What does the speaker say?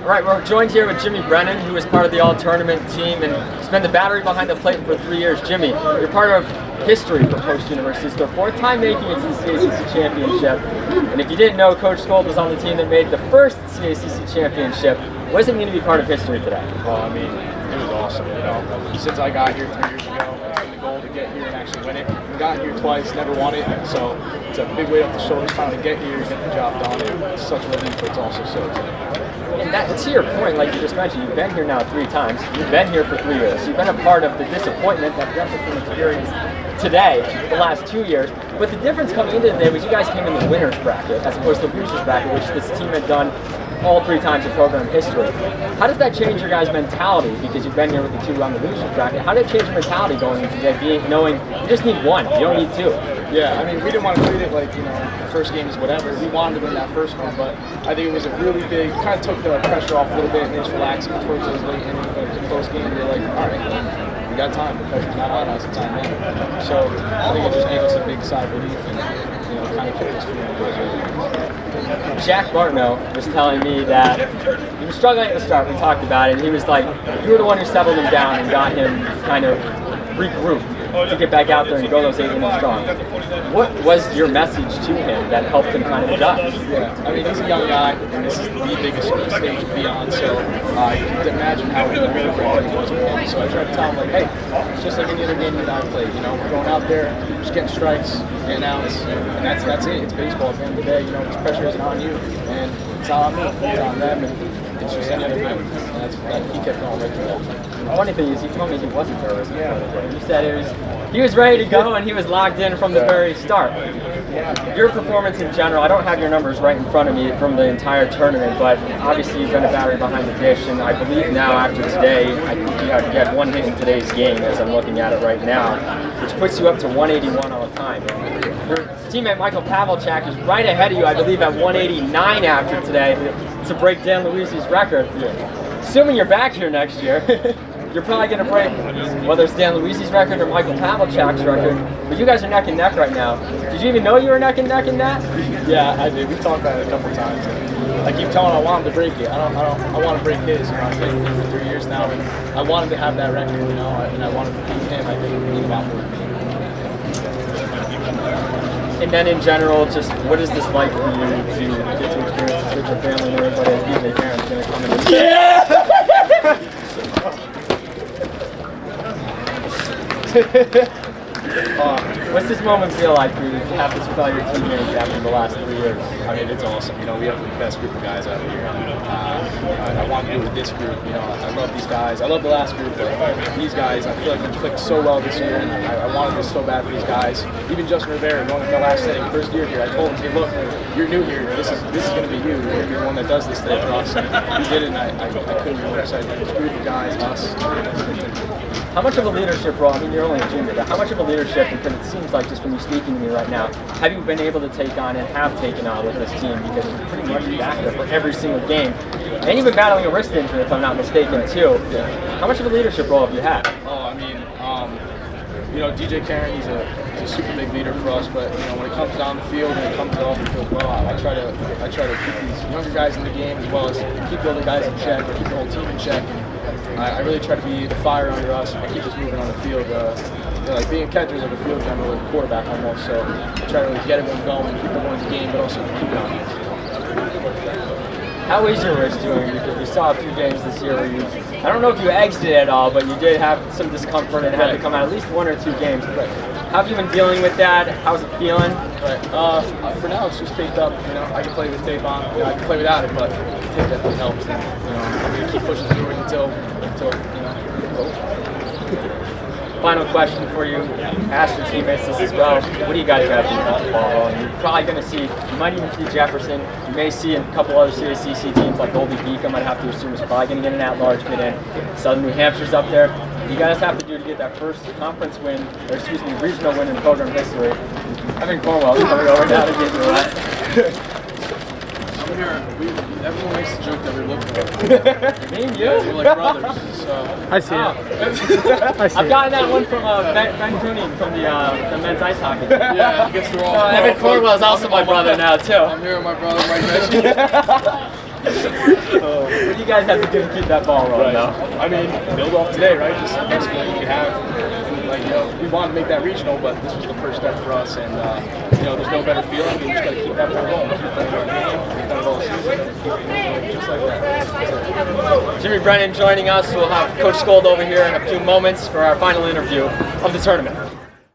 All right, we're joined here with Jimmy Brennan, who was part of the all-tournament team and has been the battery behind the plate for 3 years. Jimmy, you're part of history for Post University. It's their fourth time making it to the CACC Championship. And if you didn't know, Coach Skold was on the team that made the first CACC Championship. What does it mean to be part of history today? Well, I mean, it was awesome. You know, since I got here 3 years ago, it's been the goal to get here and actually win it. We got here twice, never won it, so it's a big weight off the shoulders trying to get here, get the job done. It's such a relief, but it's also so exciting. And that, to your point, like you just mentioned, you've been here now 3 times. You've been here for 3 years. You've been a part of the disappointment that Jefferson experienced today, the last 2 years. But the difference coming into today was you guys came in the winner's bracket as opposed to the loser's bracket, which this team had done all 3 times in program history. How does that change your guys' mentality? Because you've been here with the 2 on the loser's bracket. How did it change your mentality going into today, knowing you just need 1, you don't need 2? Yeah, I mean, we didn't want to treat it like, you know, the first game is whatever. We wanted to win that first one, but I think it was a really big, kind of took the pressure off a little bit and just relaxing towards those late innings. But it was a close game. We were like, all right, we got time. The pressure's not on us. It's on them. So I think it just gave us a big sigh of relief and, you know, kind of kept us feeling good. Jack Bartno was telling me that he was struggling at the start. We talked about it. And he was like, you were the one who settled him down and got him kind of regrouped to get back out there and go those 8 innings strong. What was your message to him that helped him kind of adjust? Yeah, I mean, he's a young guy, and this is the biggest stage to be on, so you can imagine how nerve-wracking it was for him. So I tried to tell him, like, hey, it's just like any other game that I played. You know, we're going out there, just getting strikes, getting outs, and that's it. It's baseball at the end of the day. You know, this pressure isn't on you, and it's not on me. It's on them, and it's just any other game. And he kept going right through that. The funny thing is, he told me he wasn't nervous before the game. He said he was ready to go and he was locked in from the very start. Your performance in general, I don't have your numbers right in front of me from the entire tournament, but obviously you've been a battery behind the dish, and I believe now after today, I think you had 1 hit in today's game as I'm looking at it right now, which puts you up to 181 all the time. Your teammate Michael Pavelchak is right ahead of you, I believe, at 189 after today to break Dan Luisi's record. Assuming you're back here next year, you're probably going to break whether it's Dan Luisi's record or Michael Pavelchak's record. But you guys are neck and neck right now. Did you even know you were neck and neck in that? Yeah, I did. We talked about it a couple times. I keep telling him I want him to break it. I want to break his. You know, I've played with him for 3 years now, and I want him to have that record. You know, and I want him to beat him. I think we need a lot more. And then in general, just what is this like for you to get to experience this with your family and everybody as DJ parents going to come in? Yeah! What's this moment feel like for you to have this with all your teammates after the last 3 years? I mean, it's awesome. You know, we have the best group of guys out here. I want to do it with this group. You know, I love these guys. I love the last group, but these guys, I feel like we clicked so well this year. And I wanted this so bad for these guys. Even Justin Rivera, going in the last inning, first year here, I told him, hey, look, you're new here. This is going to be you. You're going to be the one that does this today for us. And he did it, and I couldn't be more excited. This group of guys, us. How much of a leadership role, I mean, you're only a junior, but how much of a leadership, because it seems like just from you speaking to me right now, have you been able to take on and have taken on with this team? Because it's pretty much back there for every single game. And you've been battling a wrist injury, if I'm not mistaken, too. How much of a leadership role have you had? Oh, I mean, you know, DJ Karen, he's a super big leader for us, but, you know, when it comes down the field and it comes off the field, well, I try to keep these younger guys in the game as well as keep the other guys in check, keep the whole team in check. I really try to be the fire under us and keep us moving on the field. You know, like being catchers of the field general, like a quarterback almost. So I try to really get everyone going, keep everyone in the game, but also keep it on us. How is your wrist doing? Because we saw a few games this year where I don't know if you exited at all, but you did have some discomfort and had to come out at least 1 or 2 games. How have you been dealing with that? How's it feeling? For now, it's just taped up. You know, I can play with tape on. You know, I can play without it, but tape definitely helps. And, you know, I'm going to keep pushing through it until you know. Final question for you. Ask your teammates this as well. What do you guys got to do about the ball? And you're probably going to see, you might even see Jefferson. You may see a couple other CACC teams like Old Beacon. I might have to assume is probably going to get an at-large bid in. Southern New Hampshire's up there. What you guys have to do to get that first conference win, or excuse me, regional win in program history. Evan Cornwell is coming over now to get you that. I'm here. Everyone makes the joke that we're looking for. Me and you? We're like brothers. So. I see it. I see I've gotten that one from Ben Cooney from the men's ice hockey. Yeah, he gets through all. Evan Cornwell is also my brother now too. I'm here with my brother Mike Mesh. What do you guys have to do to keep that ball rolling, though? I mean, build off today, right? Just the best feeling you can have. Like, you know, we wanted to make that regional, but this was the first step for us, and you know, there's no better feeling. You just got to keep that ball going, keep playing our game, we've done it all season, just like that. Jimmy Brennan joining us. We'll have Coach Scold over here in a few moments for our final interview of the tournament.